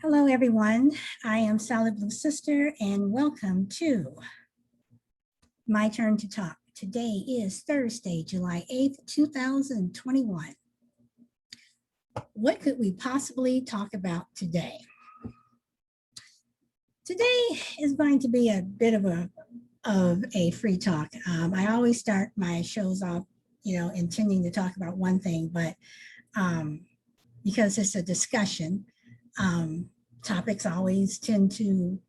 Hello, everyone. I am Solid Blue Sister, and welcome to My Turn to Talk. Today is Thursday, July 8th, 2021. What could we possibly talk about today? Today is going to be a bit of a free talk. I always start my shows off, intending to talk about one thing, but because it's a discussion, topics always tend to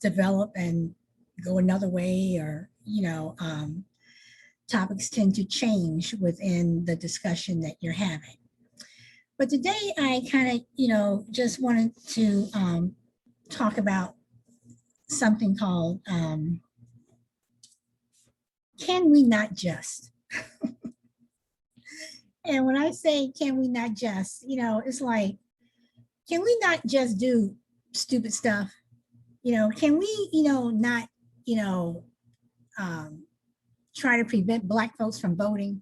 develop and go another way, or topics tend to change within the discussion that you're having. But today I kind of just wanted to talk about something called can we not just. And when I say can we not just, it's like, can we not just do stupid stuff? Can we not um, try to prevent Black folks from voting?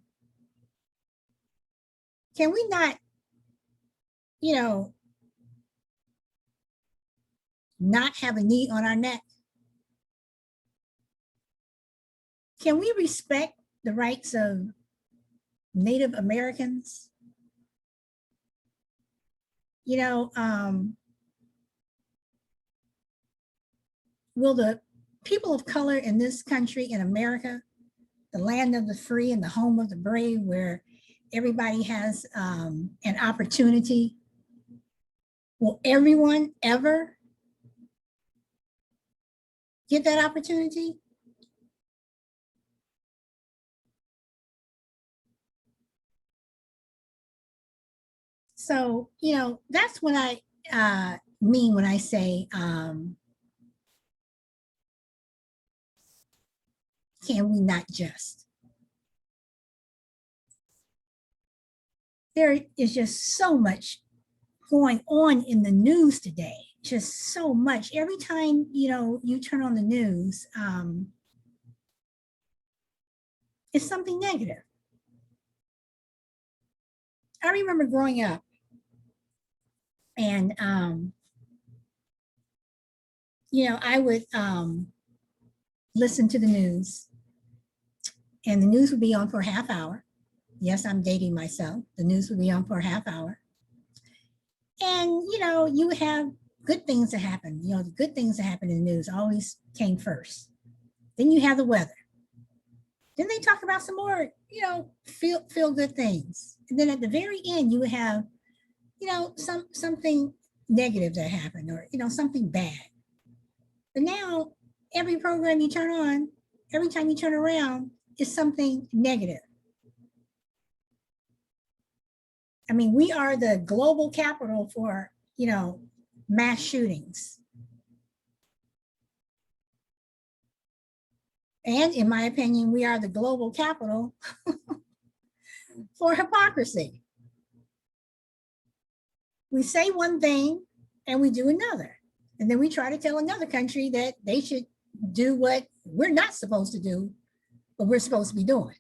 Can we not, not have a knee on our neck? Can we respect the rights of Native Americans? Will the people of color in this country, in America, the land of the free and the home of the brave, where everybody has an opportunity, will everyone ever get that opportunity? So, that's what I mean when I say, can we not just? There is just so much going on in the news today, just so much. Every time, you turn on the news, it's something negative. I remember growing up, and I would listen to the news, and the news would be on for a half hour. Yes, I'm dating myself. The news would be on for a half hour. And, you have good things that happen. The good things that happen in the news always came first. Then you have the weather. Then they talk about some more, feel good things. And then at the very end, you would have, something negative that happened, or, something bad. But now every program you turn on, every time you turn around, is something negative. I mean, we are the global capital for, mass shootings. And in my opinion, we are the global capital for hypocrisy. We say one thing and we do another. And then we try to tell another country that they should do what we're not supposed to do, but we're supposed to be doing.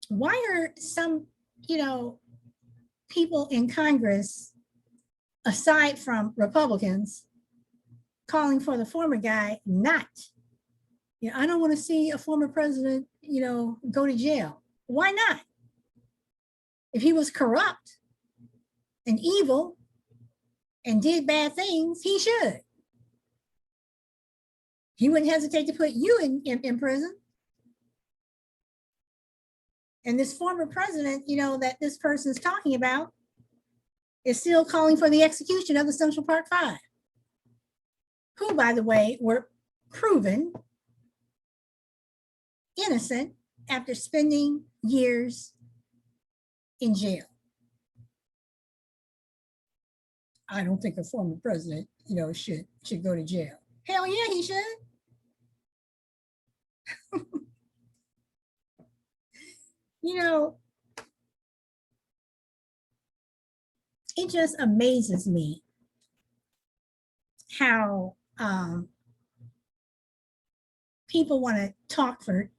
Why are some, people in Congress, aside from Republicans, calling for the former guy not? I don't want to see a former president, go to jail. Why not? If he was corrupt and evil and did bad things, he should. He wouldn't hesitate to put you in prison. And this former president, that this person is talking about, is still calling for the execution of the Central Park Five, who, by the way, were proven innocent after spending years in jail. I don't think a former president, should go to jail. Hell yeah, he should. It just amazes me how people want to talk for,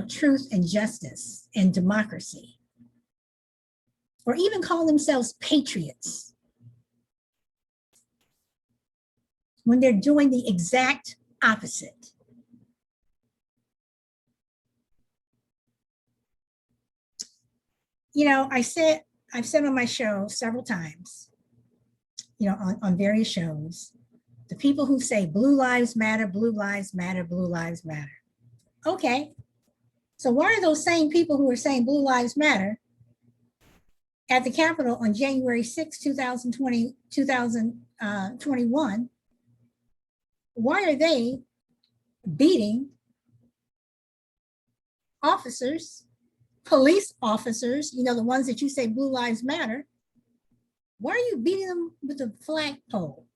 truth and justice and democracy, or even call themselves patriots, when they're doing the exact opposite. I've said on my show several times, on various shows, the people who say blue lives matter, blue lives matter, blue lives matter. Okay, so why are those same people who are saying blue lives matter at the Capitol on January 6, 2021, why are they beating officers, police officers, the ones that you say blue lives matter? Why are you beating them with a flagpole?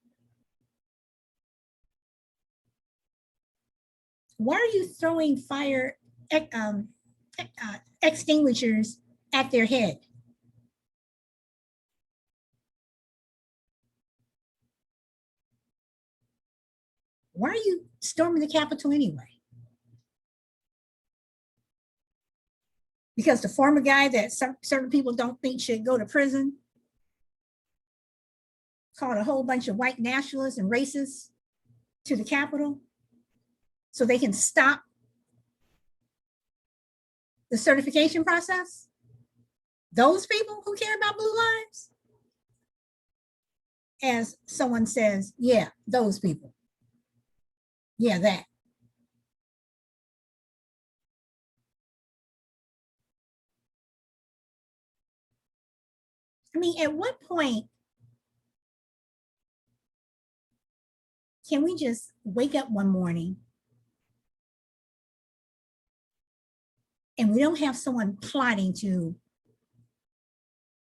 Why are you throwing fire extinguishers at their head? Why are you storming the Capitol anyway? Because the former guy that certain people don't think should go to prison called a whole bunch of white nationalists and racists to the Capitol so they can stop the certification process? Those people who care about blue lives? As someone says, yeah, those people. Yeah, that. I mean, at what point can we just wake up one morning and we don't have someone plotting to,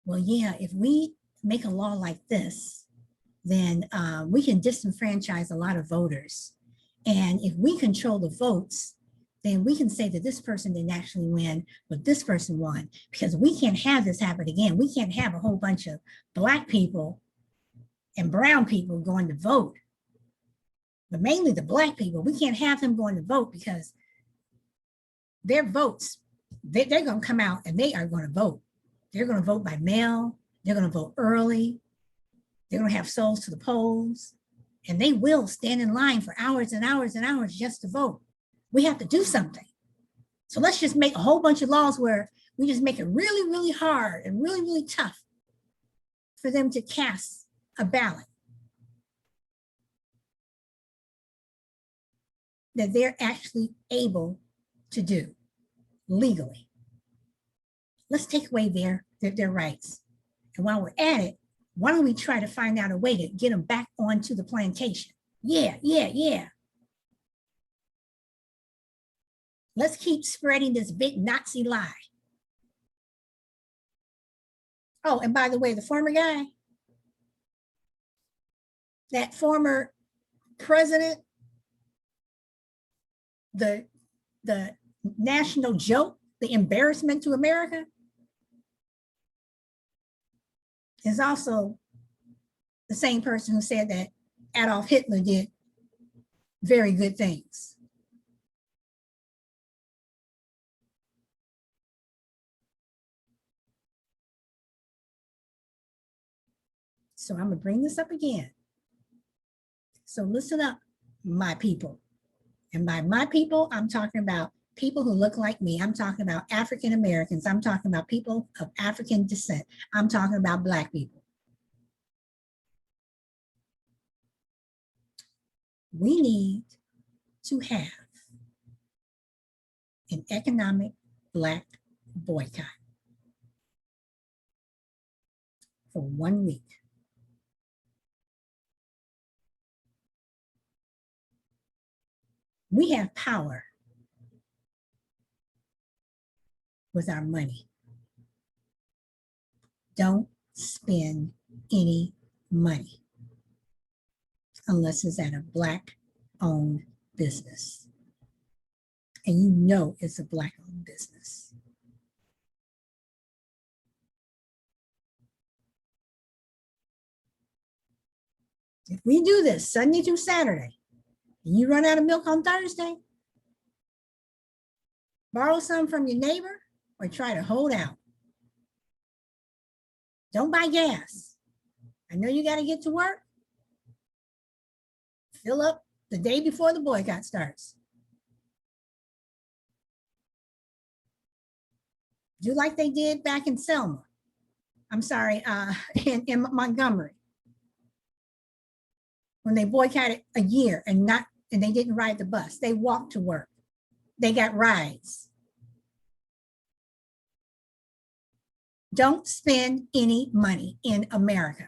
well, yeah, if we make a law like this, then we can disenfranchise a lot of voters. And if we control the votes, then we can say that this person didn't actually win, but this person won, because we can't have this happen again. We can't have a whole bunch of Black people and brown people going to vote, but mainly the Black people. We can't have them going to vote because their votes, they're going to come out and they are going to vote. They're going to vote by mail. They're going to vote early. They're going to have souls to the polls, and they will stand in line for hours and hours and hours just to vote. We have to do something. So let's just make a whole bunch of laws where we just make it really, really hard and really, really tough for them to cast a ballot that they're actually able to do legally. Let's take away their rights. And while we're at it, why don't we try to find out a way to get them back onto the plantation? Yeah. Let's keep spreading this big Nazi lie. Oh, and by the way, the former guy, that former president, the national joke, the embarrassment to America, is also the same person who said that Adolf Hitler did very good things. So I'm gonna bring this up again. So listen up, my people. And by my people, I'm talking about people who look like me. I'm talking about African Americans. I'm talking about people of African descent. I'm talking about Black people. We need to have an economic Black boycott for 1 week. We have power with our money. Don't spend any money unless it's at a Black-owned business. And you know it's a Black-owned business. If we do this Sunday through Saturday, and you run out of milk on Thursday, Borrow some from your neighbor or try to hold out. Don't buy gas. I know you got to get to work. Fill up the day before the boycott starts. Do like they did back in Selma. I'm sorry, in Montgomery. When they boycotted a year and they didn't ride the bus. They walked to work. They got rides. Don't spend any money in America.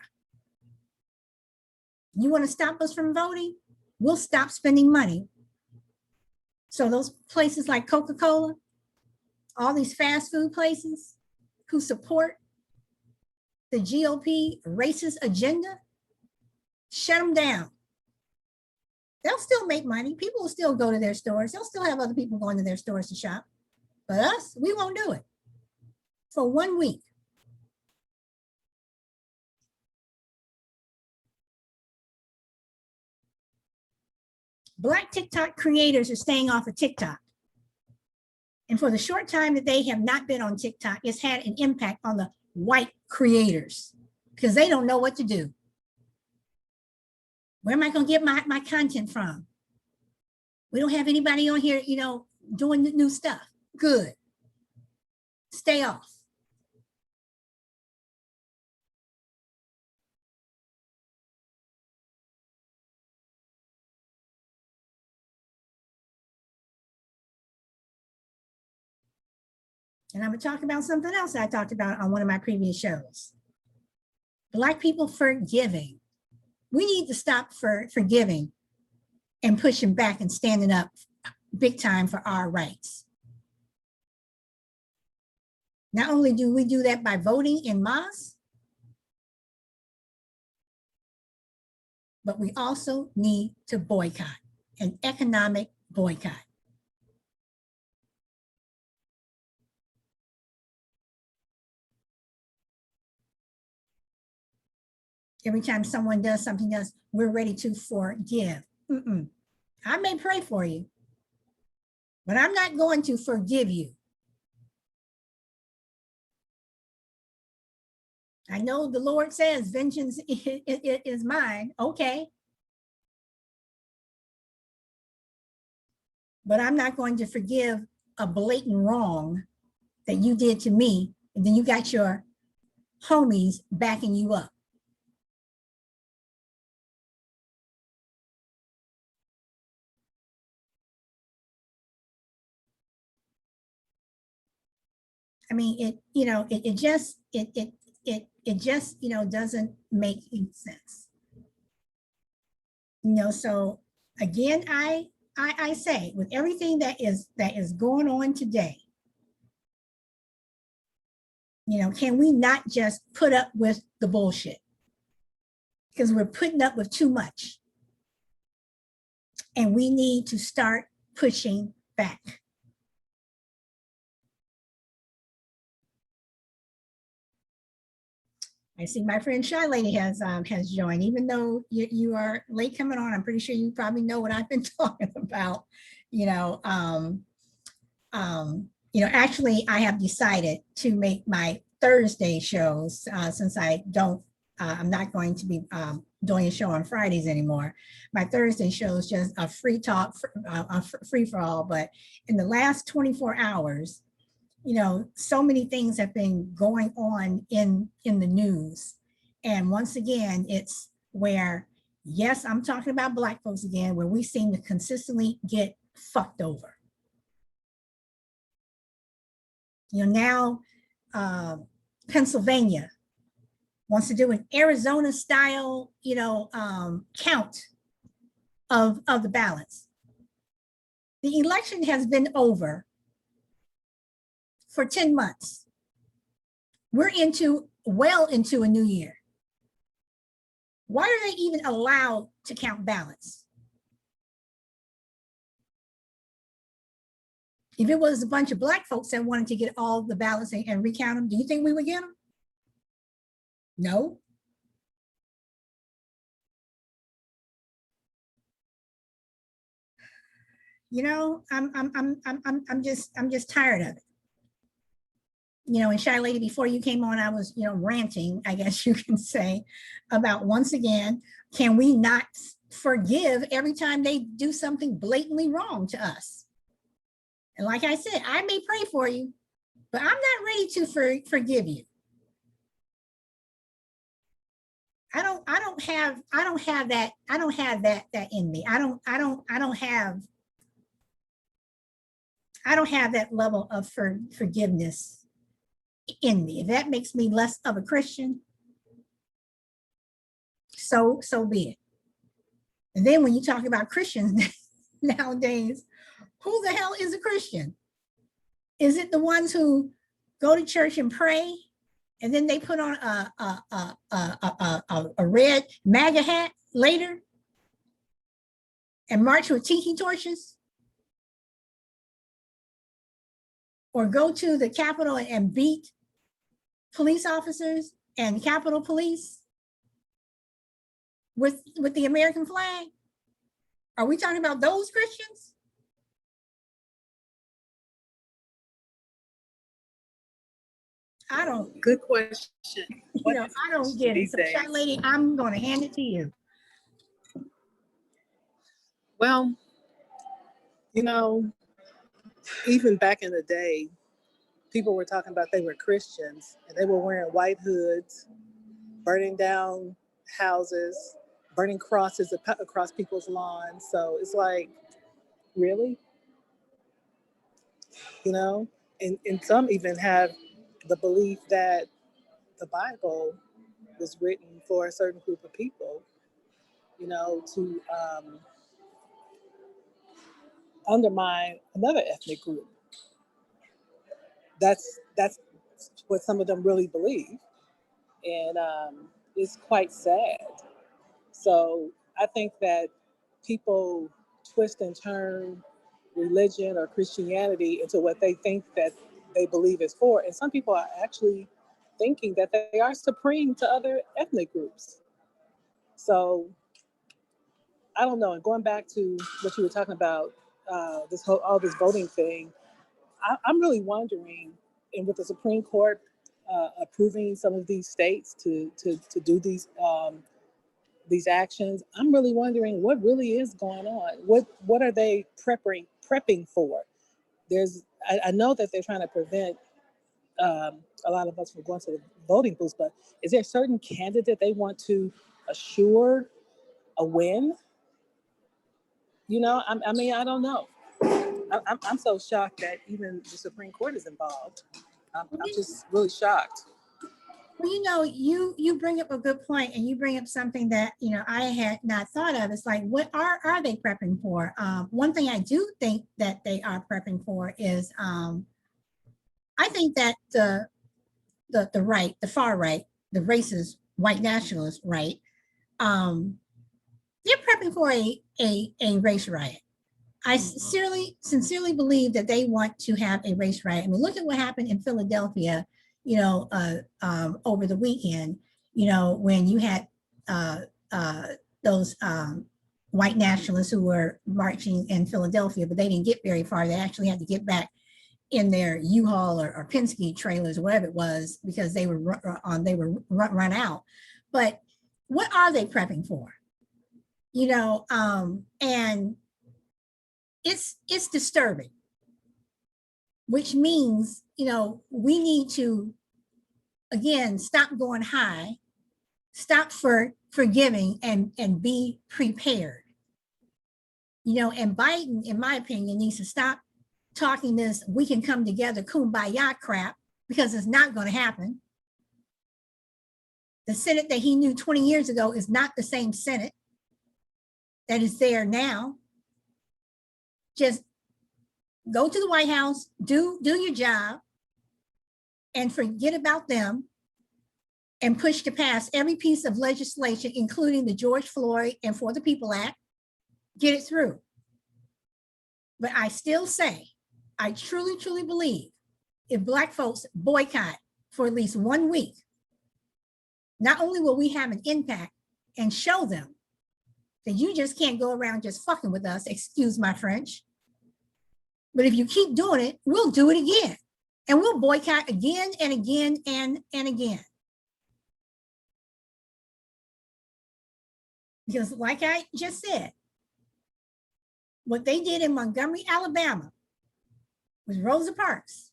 You want to stop us from voting? We'll stop spending money. So those places like Coca-Cola, all these fast food places who support the GOP racist agenda, shut them down. They'll still make money. People will still go to their stores. They'll still have other people going to their stores to shop. But us, we won't do it for 1 week. Black TikTok creators are staying off of TikTok. And for the short time that they have not been on TikTok, it's had an impact on the white creators because they don't know what to do. Where am I going to get my content from? We don't have anybody on here, doing the new stuff. Good. Stay off. And I'm going to talk about something else I talked about on one of my previous shows. Black people forgiving. We need to stop forgiving and pushing back and standing up big time for our rights. Not only do we do that by voting en masse, but we also need to boycott, an economic boycott. Every time someone does something else, we're ready to forgive. I may pray for you, but I'm not going to forgive you. I know the Lord says vengeance is mine. Okay. But I'm not going to forgive a blatant wrong that you did to me. And then you got your homies backing you up. I mean, it just doesn't make any sense. So again, I say with everything that is going on today, can we not just put up with the bullshit? Because we're putting up with too much. And we need to start pushing back. I see my friend Shy Lady has joined. Even though you are late coming on, I'm pretty sure you probably know what I've been talking about. Actually, I have decided to make my Thursday shows since I'm not going to be doing a show on Fridays anymore. My Thursday show is just a free talk, free for all. But in the last 24 hours, so many things have been going on in the news. And once again, it's where, yes, I'm talking about Black folks again, where we seem to consistently get fucked over. Now Pennsylvania wants to do an Arizona style, count of the ballots. The election has been over for 10 months. We're well into a new year. Why are they even allowed to count ballots? If it was a bunch of Black folks that wanted to get all the ballots and recount them, do you think we would get them? No. You know, I'm just tired of it. You know, and Shy Lady, before you came on, I was, you know, ranting, I guess you can say, about once again, can we not forgive every time they do something blatantly wrong to us? And like I said, I may pray for you, but I'm not ready to forgive you. I don't have that in me. I don't have that level of forgiveness in me. If that makes me less of a Christian, so be it. And then when you talk about Christians nowadays, who the hell is a Christian? Is it the ones who go to church and pray, and then they put on a red MAGA hat later and march with tiki torches? Or go to the Capitol and beat police officers and Capitol Police with the American flag? Are we talking about those Christians? I don't. Good question. You know, I don't get it. So, Shy Lady, I'm going to hand it to you. Well, you know, even back in the day, people were talking about they were Christians and they were wearing white hoods, burning down houses, burning crosses across people's lawns. So it's like, really? You know, and some even have the belief that the Bible was written for a certain group of people, you know, to undermine another ethnic group. That's what some of them really believe, and it's quite sad. So I think that people twist and turn religion or Christianity into what they think that they believe is for, and some people are actually thinking that they are supreme to other ethnic groups. So I don't know. And going back to what you were talking about, all this voting thing, I'm really wondering, and with the Supreme Court approving some of these states to do these actions, I'm really wondering what really is going on. What are they prepping for? I know that they're trying to prevent a lot of us from going to the voting booths, but is there a certain candidate they want to assure a win? You know, I mean, I don't know. I'm so shocked that even the Supreme Court is involved. I'm just really shocked. Well, you know, you bring up a good point, and you bring up something that, you know, I had not thought of. It's like, what are they prepping for? One thing I do think that they are prepping for is, I think that the right, the far right, the racist white nationalist right, they're prepping for a race riot. I sincerely believe that they want to have a race riot. I mean, look at what happened in Philadelphia, you know, over the weekend, you know, when you had those white nationalists who were marching in Philadelphia, but they didn't get very far. They actually had to get back in their U-Haul or Penske trailers, or whatever it was, because they were run out. But what are they prepping for? You know, and it's disturbing, which means, you know, we need to, again, stop going high, stop forgiving, and be prepared. You know, and Biden, in my opinion, needs to stop talking this "we can come together" kumbaya crap, because it's not going to happen. The Senate that he knew 20 years ago is not the same Senate that is there now. Just go to the White House, do your job, and forget about them, and push to pass every piece of legislation, including the George Floyd and For the People Act. Get it through. But I still say, I truly believe, if Black folks boycott for at least 1 week, not only will we have an impact and show them that you just can't go around just fucking with us, excuse my French, But if you keep doing it, we'll do it again. And we'll boycott again and again and again. Because like I just said, what they did in Montgomery, Alabama with Rosa Parks,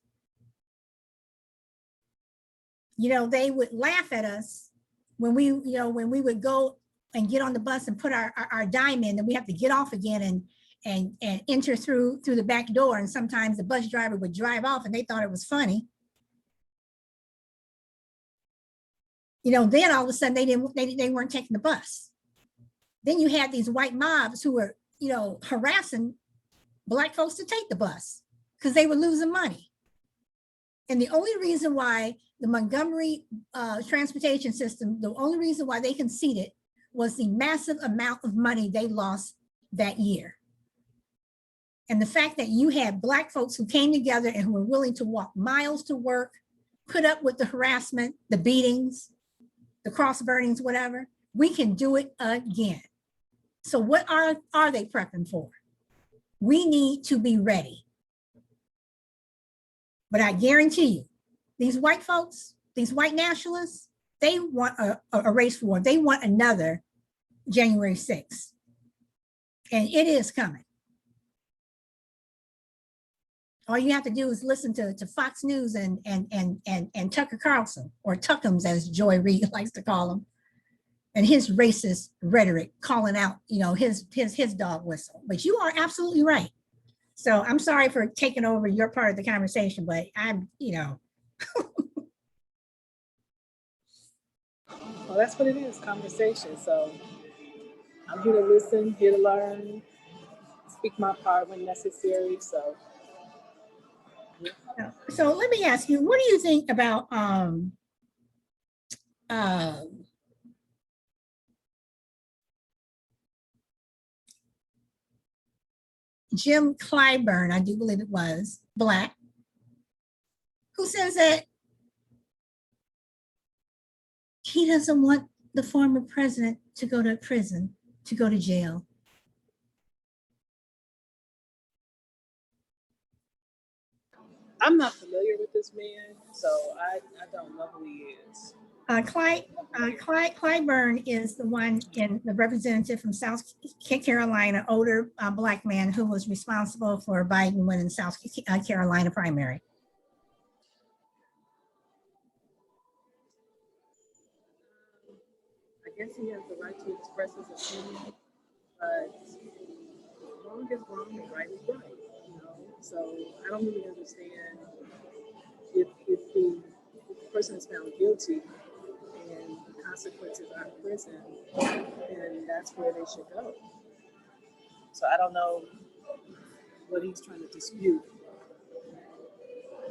you know, they would laugh at us when we, you know, when we would go and get on the bus and put our dime in, and we have to get off again and enter through the back door. And sometimes the bus driver would drive off and they thought it was funny. You know, then all of a sudden they weren't taking the bus. Then you had these white mobs who were, you know, harassing Black folks to take the bus because they were losing money. And the only reason why the Montgomery transportation system, the only reason why they conceded was the massive amount of money they lost that year. And the fact that you had Black folks who came together and who were willing to walk miles to work, put up with the harassment, the beatings, the cross burnings, whatever, we can do it again. So what are they prepping for? We need to be ready. But I guarantee you, these white folks, these white nationalists, they want a race war. They want another January 6th. And it is coming. All you have to do is listen to Fox News and Tucker Carlson, or Tuckums as Joy Reid likes to call him, and his racist rhetoric calling out, you know, his dog whistle. But you are absolutely right. So I'm sorry for taking over your part of the conversation, but I'm, you know. Well, that's what it is, conversation. So I'm here to listen, here to learn, speak my part when necessary. So let me ask you, what do you think about Jim Clyburn, I do believe it was, Black, who says that he doesn't want the former president to go to prison, to go to jail. I'm not familiar with this man, so I don't know who he is. Clyburn is the one in the representative from South Carolina, older Black man who was responsible for Biden winning South Carolina primary. I guess he has the right to express his opinion, but wrong is wrong and right is right, you know? So I don't really understand if the person is found guilty and the consequences are prison, and that's where they should go. So I don't know what he's trying to dispute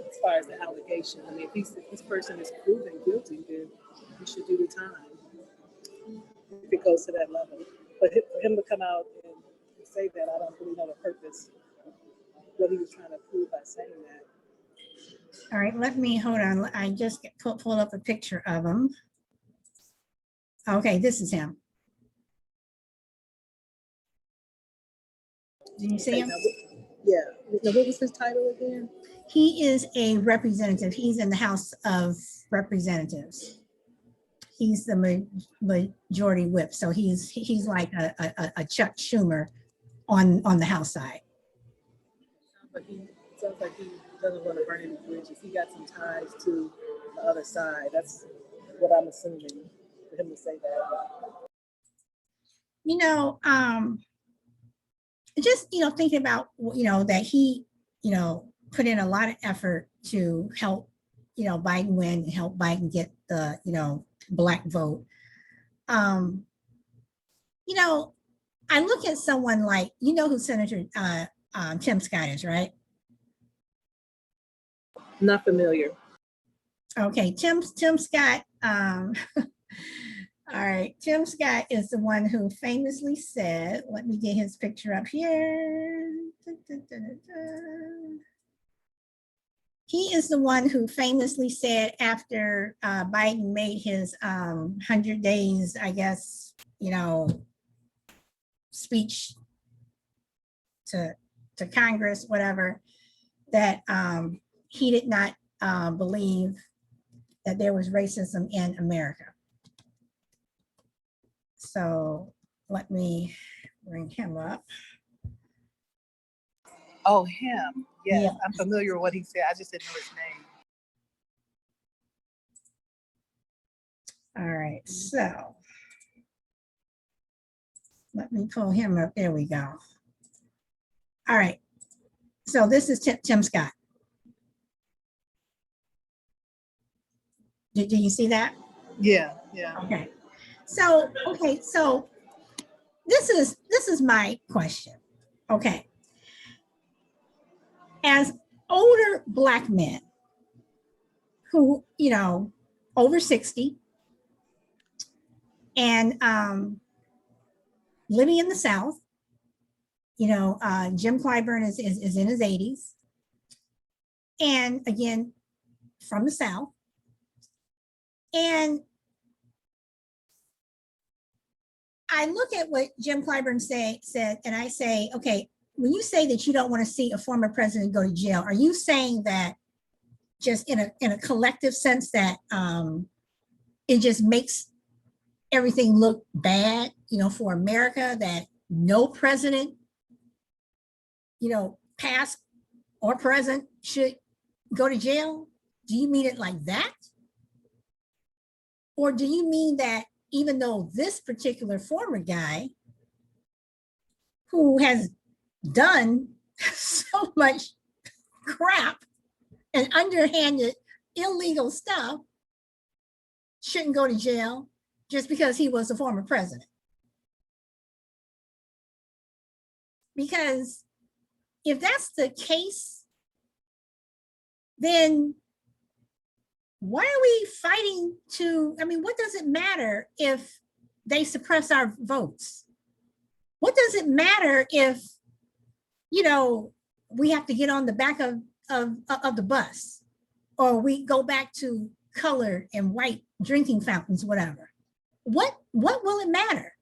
as far as the allegation. I mean, if this person is proven guilty, then he should do the time if it goes to that level. But for him to come out and say that, I don't really know the purpose, what he was trying to prove by saying that. All right, let me, hold on. I just pulled up a picture of him. Okay, this is him. Do you see him? Yeah. Now, what was his title again? He is a representative. He's in the House of Representatives. He's the majority whip. So he's like a Chuck Schumer on the House side. Sounds like he doesn't want to burn any bridges. He got some ties to the other side. That's what I'm assuming for him to say that. You know, just, you know, thinking about, you know, that he, you know, put in a lot of effort to help, you know, Biden win and help Biden get the, you know, Black vote. You know, I look at someone like, you know who Senator Tim Scott is, right? Not familiar. Okay, Tim Scott. All right, Tim Scott is the one who famously said, let me get his picture up here. He is the one who famously said after Biden made his 100 days, I guess, you know, speech to to Congress, whatever, that he did not believe that there was racism in America. So let me bring him up. Oh, him. Yes, Yeah. I'm familiar with what he said. I just didn't know his name. All right, so let me pull him up. There we go. All right, so this is Tim Scott. Do you see that? Yeah, yeah. Okay. So this is my question. Okay. As older Black men who, you know, over 60 and living in the South, you know, Jim Clyburn is in his 80s. And again, from the South. And I look at what Jim Clyburn said, and I say, okay, when you say that you don't want to see a former president go to jail, are you saying that just in a collective sense that it just makes everything look bad, you know, for America, that no president, you know, past or present, should go to jail? Do you mean it like that? Or do you mean that even though this particular former guy who has done so much crap and underhanded illegal stuff shouldn't go to jail just because he was a former president? Because if that's the case, then why are we fighting to, I mean, what does it matter if they suppress our votes? What does it matter if, you know, we have to get on the back of the bus, or we go back to colored and white drinking fountains, whatever? What will it matter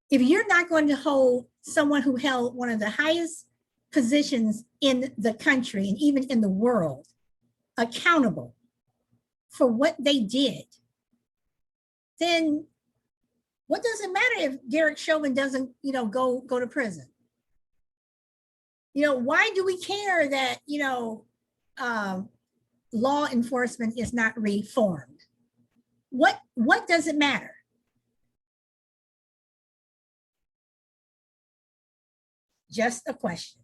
if you're not going to hold someone who held one of the highest positions in the country and even in the world accountable for what they did? Then what does it matter if Derek Chauvin doesn't, you know, go to prison? You know, why do we care that, you know, law enforcement is not reformed? What does it matter? Just a question.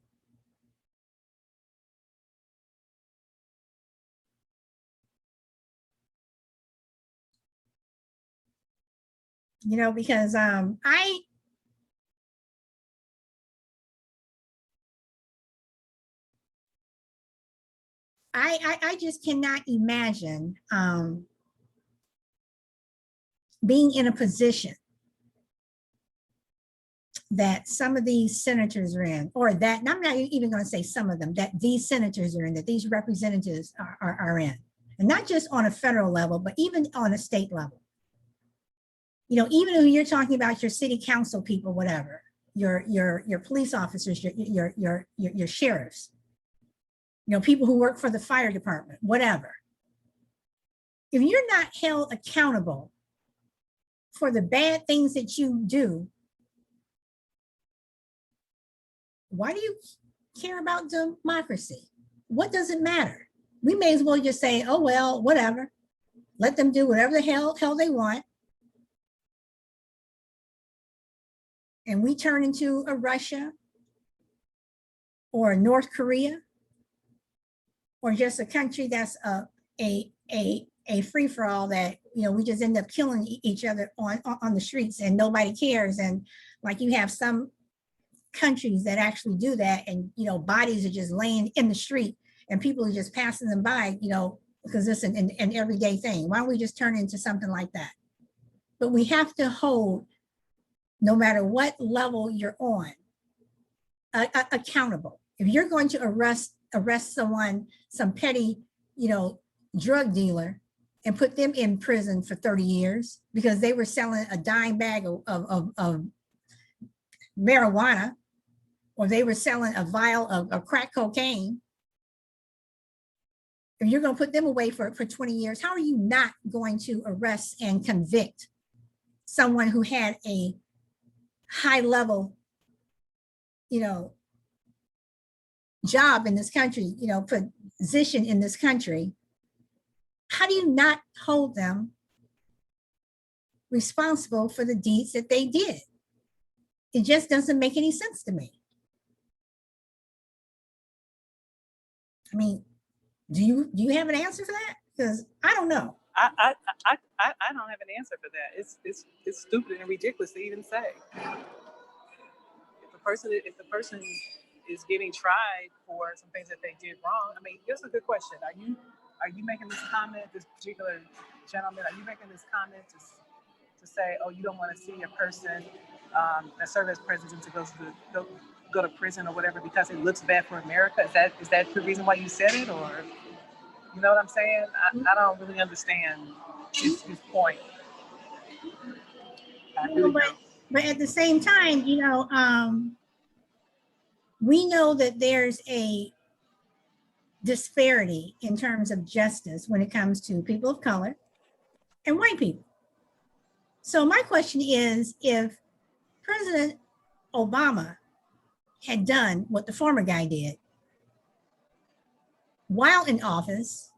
You know, because I just cannot imagine being in a position that some of these senators are in, or that, and I'm not even going to say some of them, that these senators are in, that these representatives are in, and not just on a federal level, but even on a state level. You know, even when you're talking about your city council people, whatever, your police officers, your sheriffs, you know, people who work for the fire department, whatever. If you're not held accountable for the bad things that you do, why do you care about democracy? What does it matter? We may as well just say, oh, well, whatever. Let them do whatever the hell they want. And we turn into a Russia or a North Korea, or just a country that's a free-for-all that, you know, we just end up killing each other on the streets and nobody cares. And like, you have some countries that actually do that, and, you know, bodies are just laying in the street and people are just passing them by, you know, because it's an everyday thing. Why don't we just turn into something like that? But we have to hold, no matter what level you're on, accountable. If you're going to arrest someone, some petty, you know, drug dealer, and put them in prison for 30 years because they were selling a dime bag of marijuana, or they were selling a vial of crack cocaine, if you're going to put them away for 20 years, how are you not going to arrest and convict someone who had a high level, job in this country, position in this country? How do you not hold them responsible for the deeds that they did? It just doesn't make any sense to me. I mean, do you have an answer for that? Because I don't know. I don't have an answer for that. It's stupid and ridiculous to even say. If the person is getting tried for some things that they did wrong, I mean, here's a good question. Are you making this comment, this particular gentleman, are you making this comment to say, oh, you don't want to see a person that served as president to go to prison or whatever because it looks bad for America? Is that the reason why you said it, or you know what I'm saying? I don't really understand his point. But at the same time, we know that there's a disparity in terms of justice when it comes to people of color and white people. So my question is, if President Obama had done what the former guy did while in office,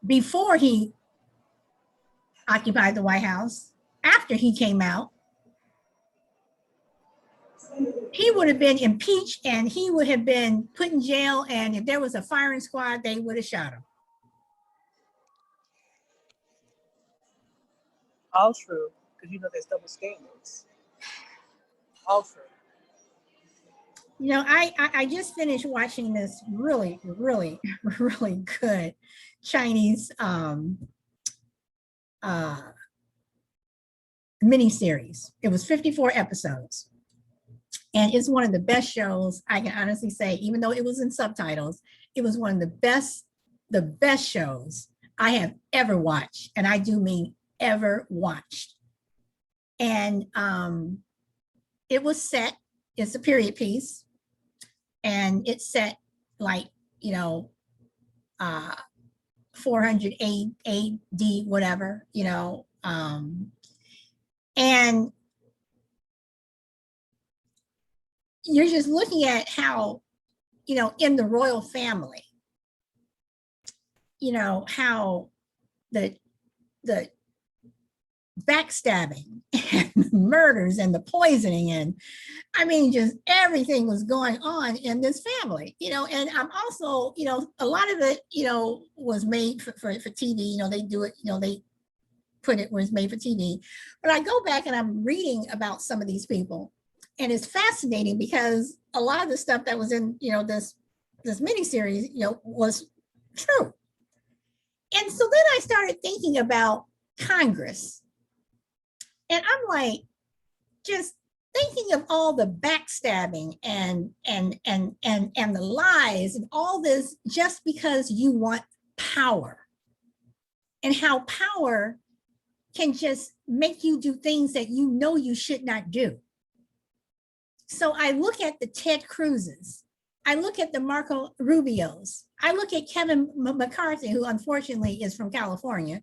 before he occupied the White House, after he came out, he would have been impeached and he would have been put in jail. And if there was a firing squad, they would have shot him. All true, because there's double standards. All true. I just finished watching this really, really, really good Chinese miniseries. It was 54 episodes. And it's one of the best shows, I can honestly say, even though it was in subtitles, it was one of the best shows I have ever watched. And I do mean ever watched. And it's a period piece. And it's set like, 400 AD, whatever, and you're just looking at how, in the royal family, how the backstabbing and the murders and the poisoning, and I mean, just everything was going on in this family, and I'm also, a lot of it, was made for TV, they do it, they put it where it's made for TV. But I go back and I'm reading about some of these people, and it's fascinating because a lot of the stuff that was in, this miniseries, was true. And so then I started thinking about Congress, and I'm like, just thinking of all the backstabbing and the lies and all this just because you want power, and how power can just make you do things that you should not do. So I look at the Ted Cruz's, I look at the Marco Rubios, I look at Kevin McCarthy, who unfortunately is from California.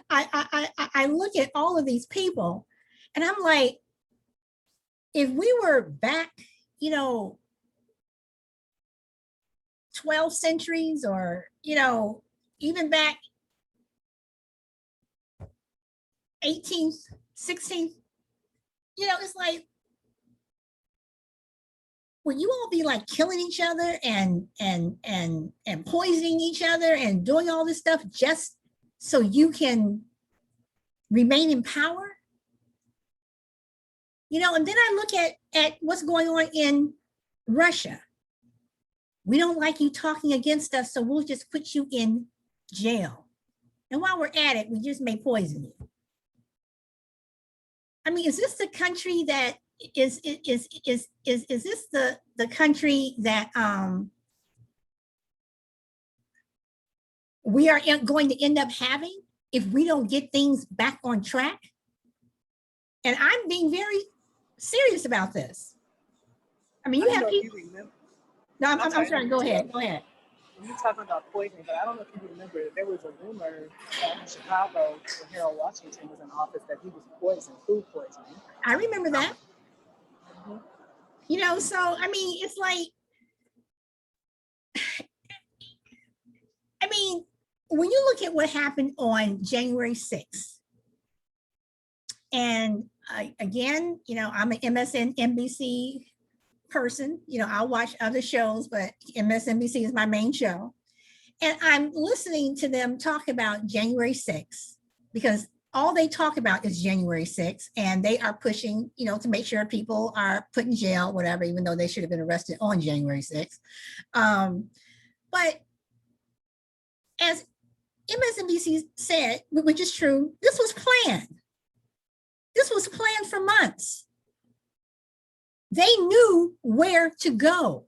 I look at all of these people, and I'm like, if we were back, 12 centuries, or, even back 18th, 16th, it's like, would you all be like killing each other and poisoning each other and doing all this stuff just so you can remain in power? And then I look at what's going on in Russia. We don't like you talking against us, so we'll just put you in jail. And while we're at it, we just may poison you. I mean, is this the country that is this the country that we are going to end up having if we don't get things back on track? And I'm being very serious about this. I mean, I you don't have know if you people, remember. no, I'm I'm sorry, I sorry, didn't go mean to ahead, interrupt. go ahead. When you're talking about poisoning, but I don't know if you remember, there was a rumor in Chicago when Harold Washington was in office that he was poisoned, food poisoning. I remember that, Mhm. so, I mean, it's like, I mean, when you look at what happened on January 6th, and again, I'm an MSNBC person, I'll watch other shows, but MSNBC is my main show. And I'm listening to them talk about January 6th because all they talk about is January 6th, and they are pushing, to make sure people are put in jail, whatever, even though they should have been arrested on January 6th. But as MSNBC said, which is true, this was planned. This was planned for months. They knew where to go.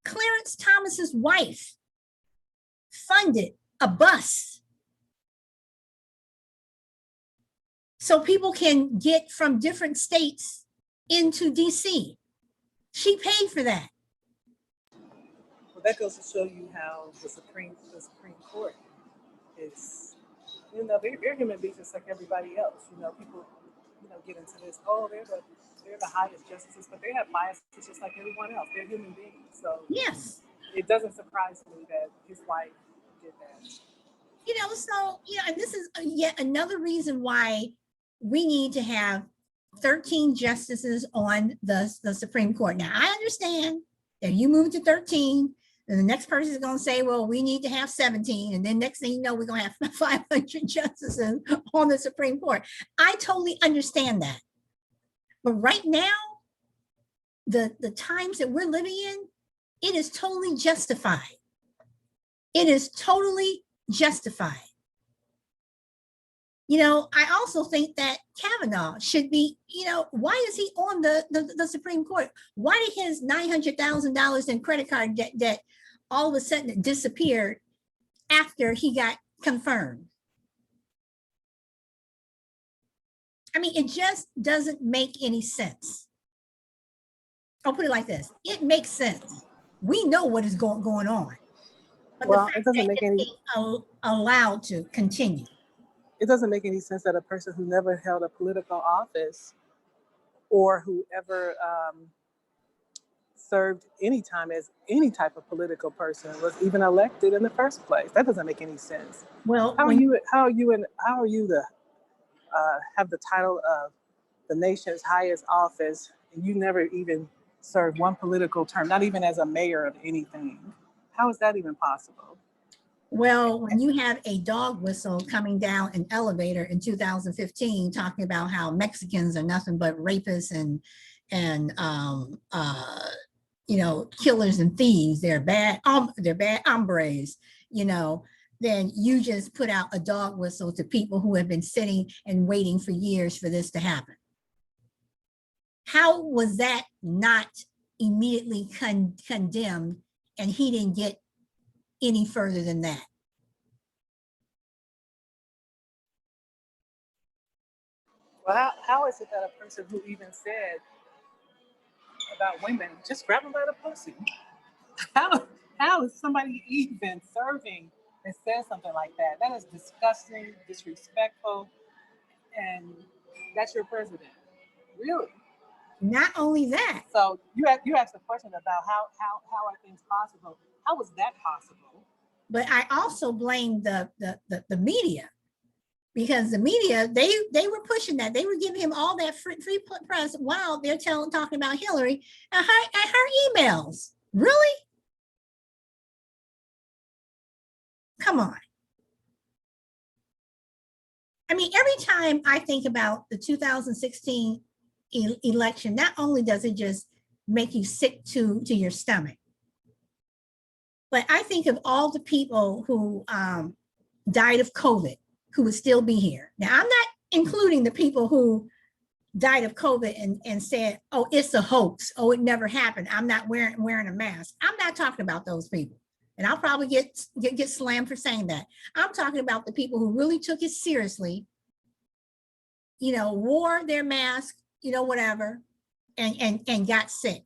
Clarence Thomas's wife funded a bus so people can get from different states into DC. She paid for that. Well, that goes to show you how the Supreme Court is, they're human beings just like everybody else. People, get into this, oh, they're the highest justices, but they have biases just like everyone else. They're human beings. So Yes. it doesn't surprise me that his wife did that. And this is yet another reason why we need to have 13 justices on the Supreme Court. Now, I understand that you move to 13, and the next person is going to say, well, we need to have 17. And then next thing you know, we're going to have 500 justices on the Supreme Court. I totally understand that. But right now, the times that we're living in, it is totally justified. It is totally justified. I also think that Kavanaugh should be, why is he on the Supreme Court? Why did his $900,000 in credit card debt all of a sudden disappeared after he got confirmed? I mean, it just doesn't make any sense. I'll put it like this. It makes sense. We know what is going on. But well, it doesn't make any allowed to continue. It doesn't make any sense that a person who never held a political office or who ever served any time as any type of political person was even elected in the first place. That doesn't make any sense. Well, how are you to have the title of the nation's highest office and you never even served one political term, not even as a mayor of anything? How is that even possible? Well, when you have a dog whistle coming down an elevator in 2015, talking about how Mexicans are nothing but rapists and killers and thieves, they're bad hombres, then you just put out a dog whistle to people who have been sitting and waiting for years for this to happen. How was that not immediately condemned and he didn't get any further than that? Well, how is it that a person who even said about women, just grab them by the pussy? How is somebody even serving and says something like that? That is disgusting, disrespectful, and that's your president. Really? Not only that. So you asked a question about how are things possible? How was that possible? But I also blame the media, because the media, they were pushing that. They were giving him all that free press while they're talking about Hillary and her emails. Really? Come on. I mean, every time I think about the 2016 election, not only does it just make you sick to your stomach, but I think of all the people who died of COVID who would still be here. Now, I'm not including the people who died of COVID and said, oh, it's a hoax. Oh, it never happened. I'm not wearing a mask. I'm not talking about those people. And I'll probably get slammed for saying that. I'm talking about the people who really took it seriously, wore their mask, whatever, and got sick,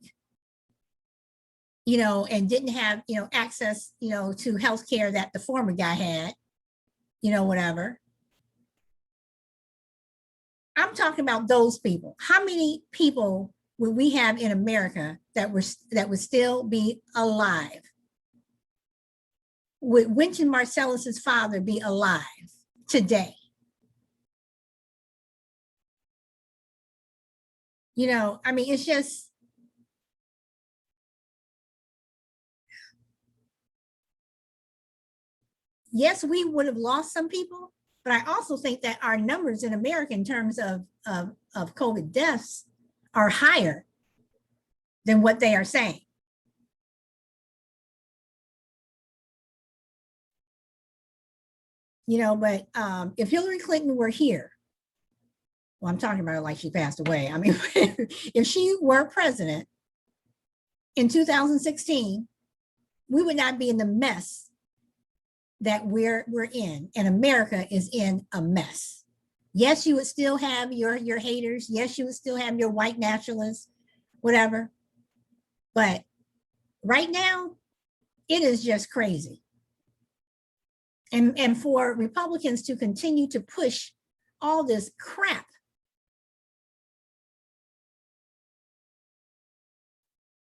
you know, and didn't have, you know, access, you know, to health care that the former guy had, you know, whatever. I'm talking about those people. How many people would we have in America that would still be alive? Would Wynton Marsalis's father be alive today? You know, I mean, it's just, yes, we would have lost some people, but I also think that our numbers in America in terms of COVID deaths are higher than what they are saying. You know, but if Hillary Clinton were here, well, I'm talking about her like she passed away. I mean, if she were president in 2016, we would not be in the mess that we're in, and America is in a mess. Yes, you would still have your haters. Yes, you would still have your white nationalists, whatever. But right now, it is just crazy. And for Republicans to continue to push all this crap,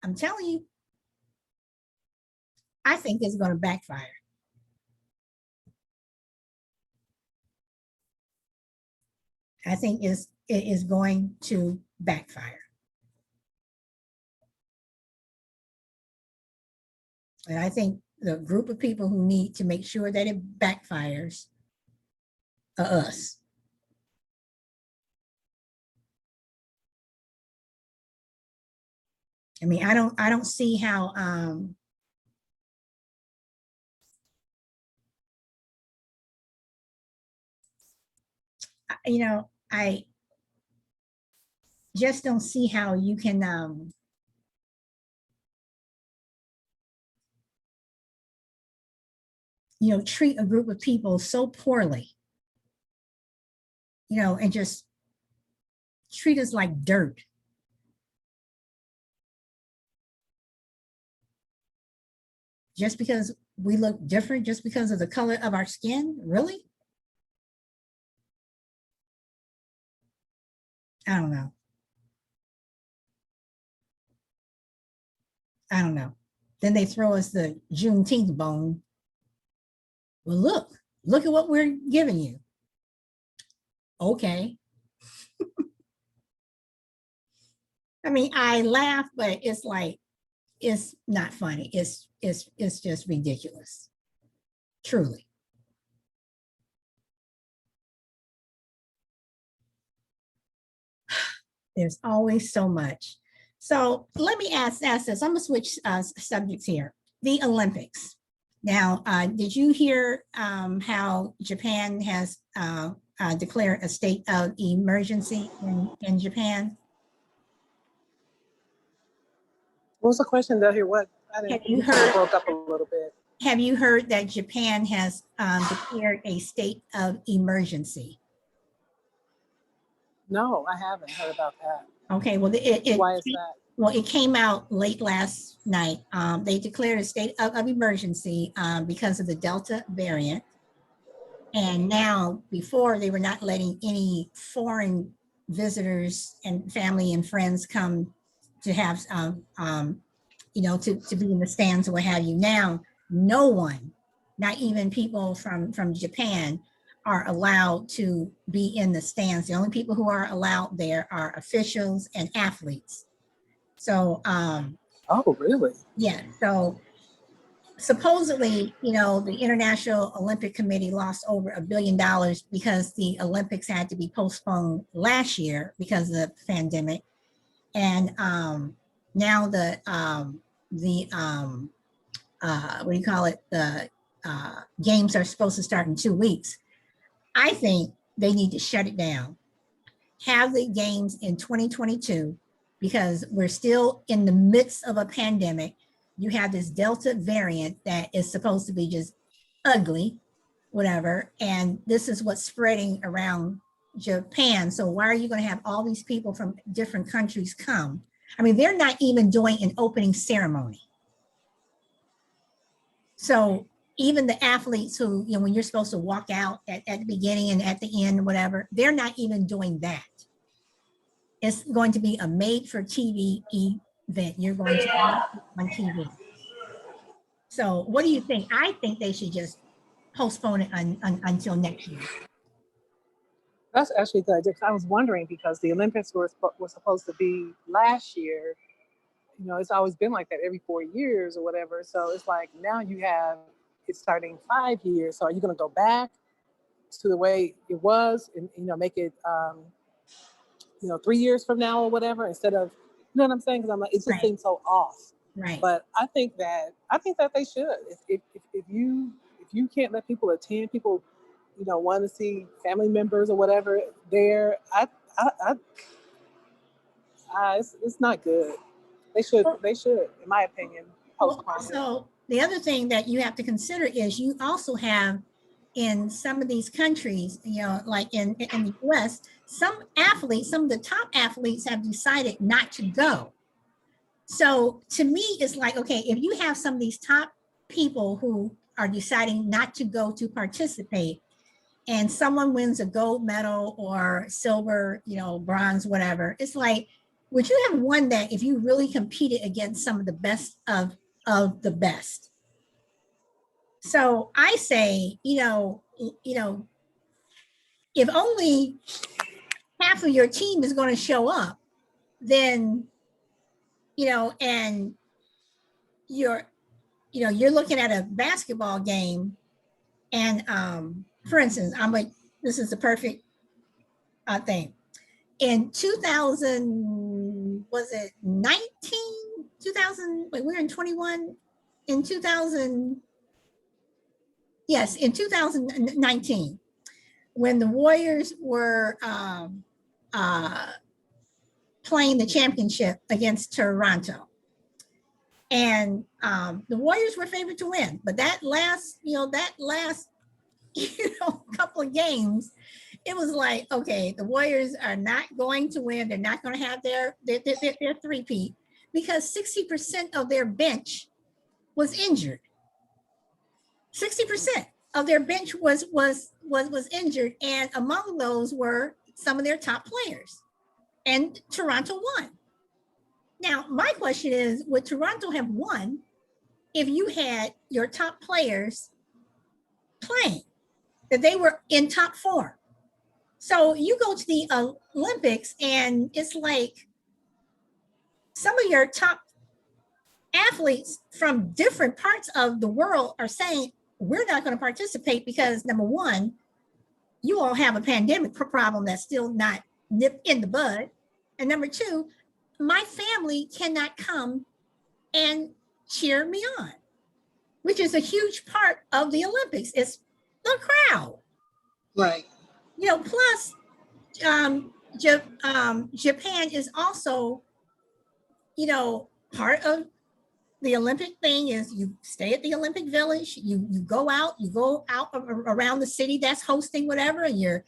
I'm telling you, I think it's going to backfire. I think it is going to backfire. And I think the group of people who need to make sure that it backfires are us. I mean, I don't see how you know, I just don't see how you can you know, treat a group of people so poorly, you know, and just treat us like dirt. Just because we look different, just because of the color of our skin, really? I don't know. I don't know. Then they throw us the Juneteenth bone. Well, look at what we're giving you. Okay. I mean, I laugh, but it's like, it's not funny. It's just ridiculous. Truly. There's always so much. So let me ask this. I'm gonna switch subjects here. The Olympics. Now, did you hear how Japan has declared a state of emergency in Japan? What was the question? Did I hear what? I didn't. Have you You kind of heard? broke up a little bit. Have you heard that Japan has declared a state of emergency? No, I haven't heard about that. Okay, well, Why is that? well, it came out late last night. They declared a state of emergency because of the Delta variant. And now, before, they were not letting any foreign visitors and family and friends come to have, you know, to be in the stands or what have you. Now, no one, not even people from Japan, are allowed to be in the stands. The only people who are allowed there are officials and athletes. So, Oh, really? yeah. So supposedly, you know, the International Olympic Committee lost over $1 billion because the Olympics had to be postponed last year because of the pandemic. And now what do you call it? The games are supposed to start in 2 weeks. I think they need to shut it down. Have the games in 2022 because we're still in the midst of a pandemic. You have this Delta variant that is supposed to be just ugly, whatever. And this is what's spreading around Japan. So why are you going to have all these people from different countries come? I mean, they're not even doing an opening ceremony. So even the athletes who, you know, when you're supposed to walk out at the beginning and at the end, whatever, they're not even doing that. It's going to be a made for TV event. You're going to on TV. So what do you think? I think they should just postpone it until next year. That's actually good. I was wondering because the Olympics were supposed to be last year. You know, it's always been like that every 4 years or whatever. So it's like now you have it starting 5 years. So are you going to go back to the way it was and, you know, make it, 3 years from now or whatever instead of, you know what I'm saying? Because I'm like, it just Right. seems so off. Right. But I think that they should. If you can't let people attend, people, you know, want to see family members or whatever there, it's not good. They should, in my opinion, Well, postpone it. also, the other thing that you have to consider is you also have in some of these countries, you know, like in the US, some athletes, some of the top athletes have decided not to go. So to me, it's like, okay, if you have some of these top people who are deciding not to go to participate and someone wins a gold medal or silver, you know, bronze, whatever, it's like, would you have won that if you really competed against some of the best of the best? So I say, if only half of your team is going to show up, then, and you're looking at a basketball game, and for instance, this is the perfect thing. In 2000, was it 19? 2000, wait, we're in 21. In 2000, yes, in 2019, when the Warriors were playing the championship against Toronto. And the Warriors were favored to win, but that last couple of games, it was like, okay, the Warriors are not going to win. They're not going to have their three-peat because 60% of their bench was injured. 60% of their bench was injured, and among those were some of their top players. And Toronto won. Now, my question is, would Toronto have won if you had your top players playing, that they were in top form? So you go to the Olympics and it's like some of your top athletes from different parts of the world are saying, we're not going to participate because number one, you all have a pandemic problem that's still not nipped in the bud. And number two, my family cannot come and cheer me on, which is a huge part of the Olympics. It's the crowd. Right. Plus Japan is also, part of the Olympic thing is you stay at the Olympic Village, you go out around the city that's hosting whatever, and you're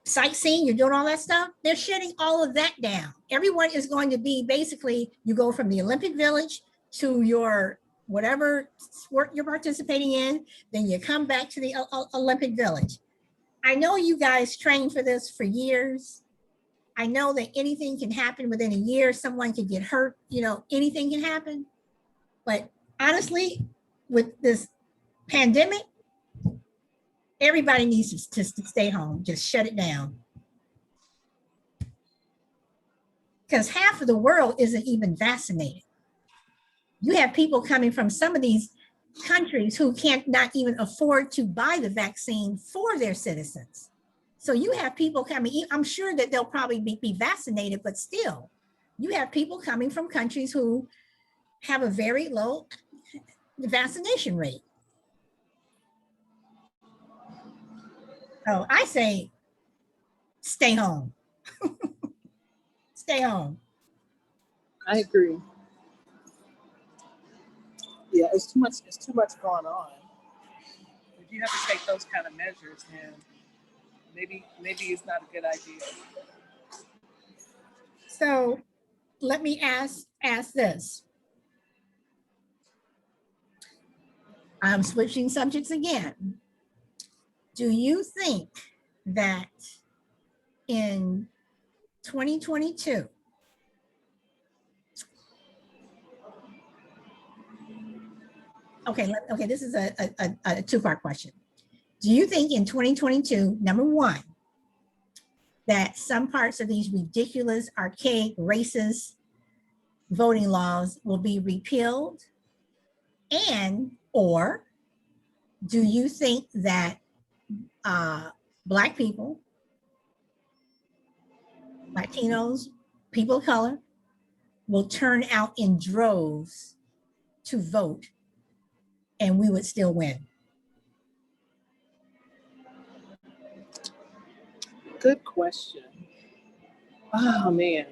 sightseeing, you're doing all that stuff. They're shutting all of that down. Everyone is going to be basically, you go from the Olympic Village to your whatever sport you're participating in, then you come back to the Olympic Village. I know you guys trained for this for years. I know that anything can happen within a year. Someone can get hurt, anything can happen. But honestly, with this pandemic, everybody needs to stay home. Just shut it down. Because half of the world isn't even vaccinated. You have people coming from some of these countries who can't not even afford to buy the vaccine for their citizens. So you have people coming, I'm sure that they'll probably be vaccinated, but still, you have people coming from countries who have a very low vaccination rate. So I say, stay home. Stay home. I agree. Yeah, it's too much going on. If you have to take those kind of measures, then maybe it's not a good idea. So let me ask this. I'm switching subjects again. Do you think that in 2022, okay, this is a two-part question. Do you think in 2022, number one, that some parts of these ridiculous, archaic, racist voting laws will be repealed? And, or do you think that Black people, Latinos, people of color will turn out in droves to vote and we would still win? Good question. Oh man.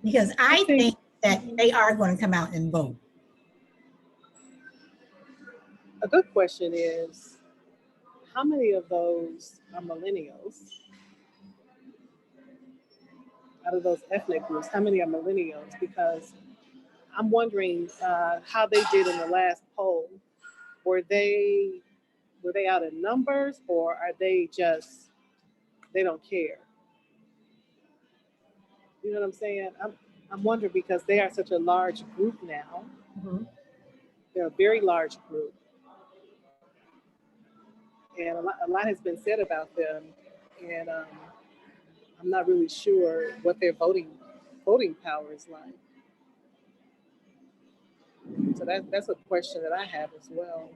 Because I think that they are going to come out and vote. A good question is, how many of those are millennials? Out of those ethnic groups, how many are millennials? Because I'm wondering how they did in the last poll. Were they out in numbers, or are they just, they don't care? You know what I'm saying? I'm wondering, because they are such a large group now. Mm-hmm. They're a very large group. And a lot has been said about them. And I'm not really sure what their voting power is like. So that's a question that I have as well.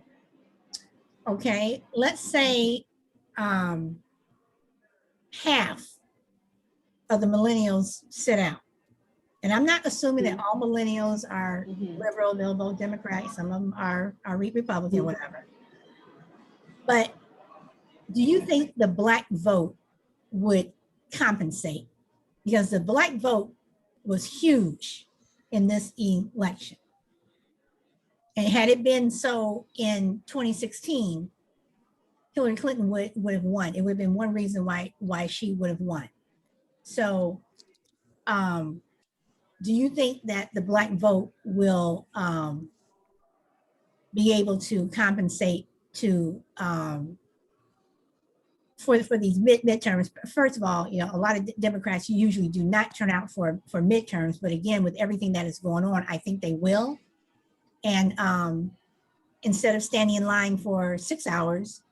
Okay, let's say half of the millennials sit out. And I'm not assuming that all millennials are liberal, they'll vote Democrat, some of them are Republican, whatever. But do you think the Black vote would compensate? Because the Black vote was huge in this election. And had it been so in 2016, Hillary Clinton would have won. It would have been one reason why she would have won. So do you think that the Black vote will be able to compensate to for these midterms? First of all, a lot of Democrats usually do not turn out for midterms, but again, with everything that is going on, I think they will. And instead of standing in line for 6 hours,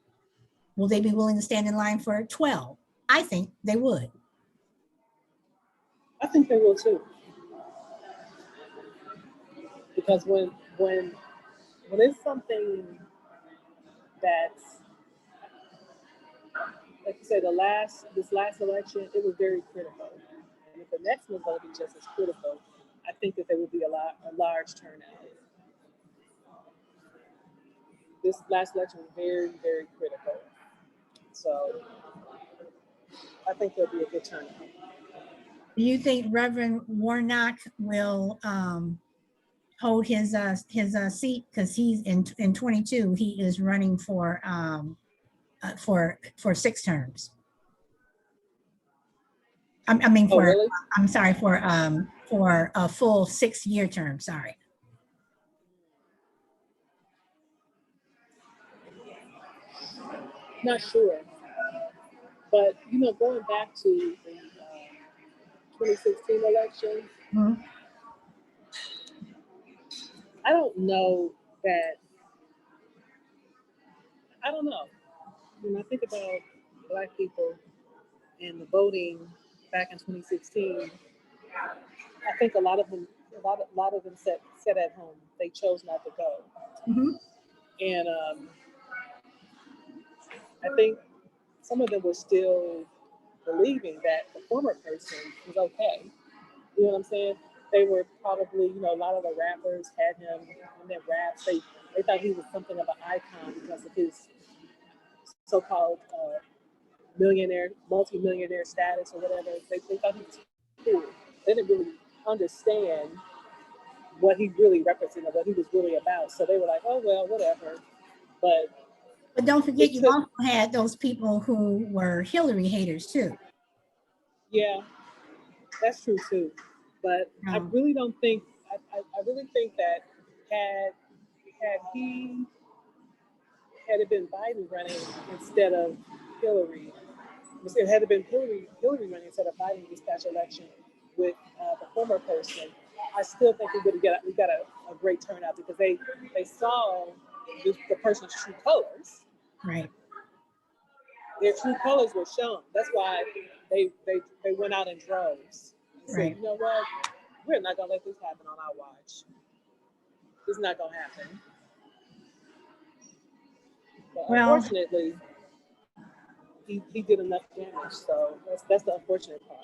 will they be willing to stand in line for 12? I think they would. I think they will too. Because when it's something that's, like you said, this last election, it was very critical. And if the next one's going to be just as critical, I think that there will be a large turnout. This last election was very, very critical. So I think there'll be a good turnout. Do you think Reverend Warnock will hold his seat? Because he's in 22, he is running for 6 terms. I mean, Oh, really? I'm sorry, for a full 6-year term. Sorry. Not sure. But, going back to the 2016 election, I don't know that, I don't know. When I think about Black people and the voting back in 2016, I think a lot of them sat at home. They chose not to go. Mm-hmm. And I think some of them were still believing that the former person was okay. You know what I'm saying? They were probably, a lot of the rappers had him in their raps. They thought he was something of an icon because of his so-called multi-millionaire status or whatever. They thought he was cool. They didn't really understand what he really represented, what he was really about. So they were like, oh, well, whatever. But But don't forget, It you took, also had those people who were Hillary haters too. yeah, that's true too. But I Um, really don't think, I really think that had had he had it been Biden running instead of Hillary, it had been Hillary running instead of Biden this past election with the former person, I still think we got a great turnout because they saw the person's true colors. right, Their true colors were shown. That's why they went out in droves and said, right. you know what, we're not gonna let this happen on our watch. It's not gonna happen. But Well, unfortunately, he did enough damage. So that's the unfortunate part.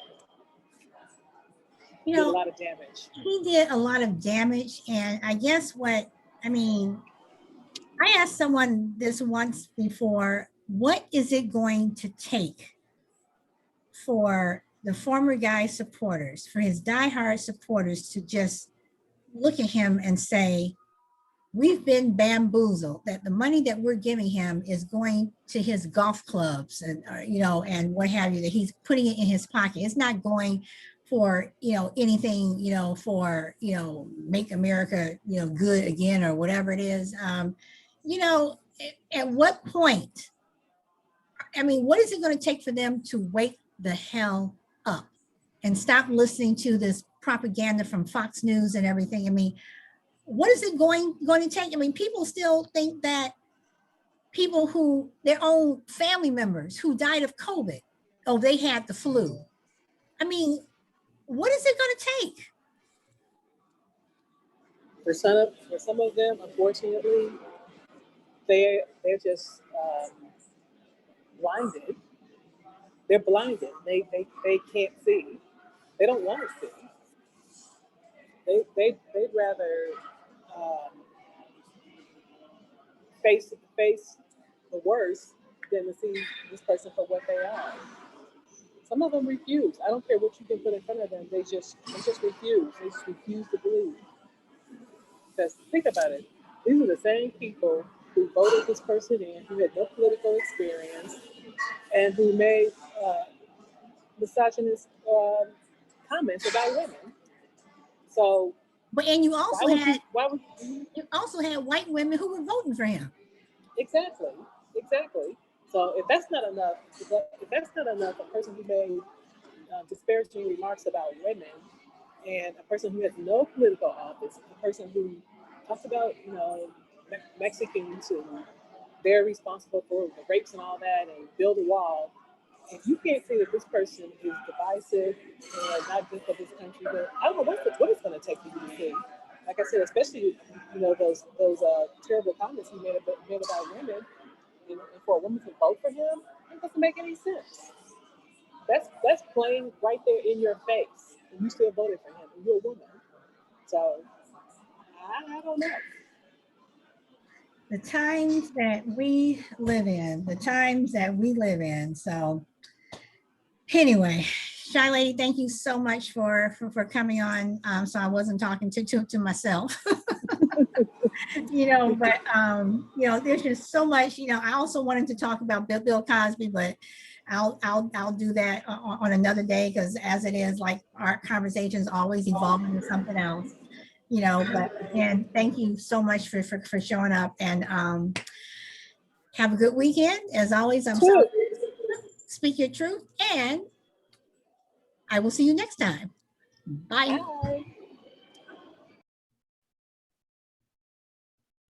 you He did a know, lot of damage. he did a lot of damage. And I guess I mean, I asked someone this once before, what is it going to take for the former guy's supporters, for his diehard supporters to just look at him and say, we've been bamboozled, that the money that we're giving him is going to his golf clubs and, and what have you, that he's putting it in his pocket. It's not going for, anything, for, make America, good again or whatever it is. You know, at what point, I mean, what is it going to take for them to wake the hell up and stop listening to this propaganda from Fox News and everything? I mean, what is it going to take? I mean, people still think that people who their own family members who died of COVID, oh, they had the flu. I mean, what is it going to take? For some of them, unfortunately, they're just blinded. They're blinded. They can't see. They don't want to see. They'd rather um, face the worst than to see this person for what they are. Some of them refuse. I don't care what you can put in front of them. They just refuse. They just refuse to believe. Because think about it. These are the same people who voted this person in, who had no political experience, and who made misogynist comments about women. So But and why would you? Why would you also had white women who were voting for him. exactly, exactly? So if that's not enough, if that's not enough, a person who made disparaging remarks about women, and a person who has no political office, a person who talks about Mexicans and they're responsible for the rapes and all that, and build a wall. If you can't see that this person is divisive and not good for this country, then I don't know what it's going to take for you to see. Like I said, especially those terrible comments he made about women, and for a woman to vote for him, it doesn't make any sense. That's plain right there in your face, and you still voted for him, and you're a woman. So I don't know. The times that we live in, the times that we live in. So anyway, Shy Lady, thank you so much for coming on. So I wasn't talking to myself. But there's just so much. I also wanted to talk about Bill Cosby, but I'll do that on another day, because as it is, like, our conversations always evolve into something else. But again, thank you so much for showing up, and have a good weekend. As always, I'm sorry. Too. Speak your truth, and I will see you next time. Bye. Bye.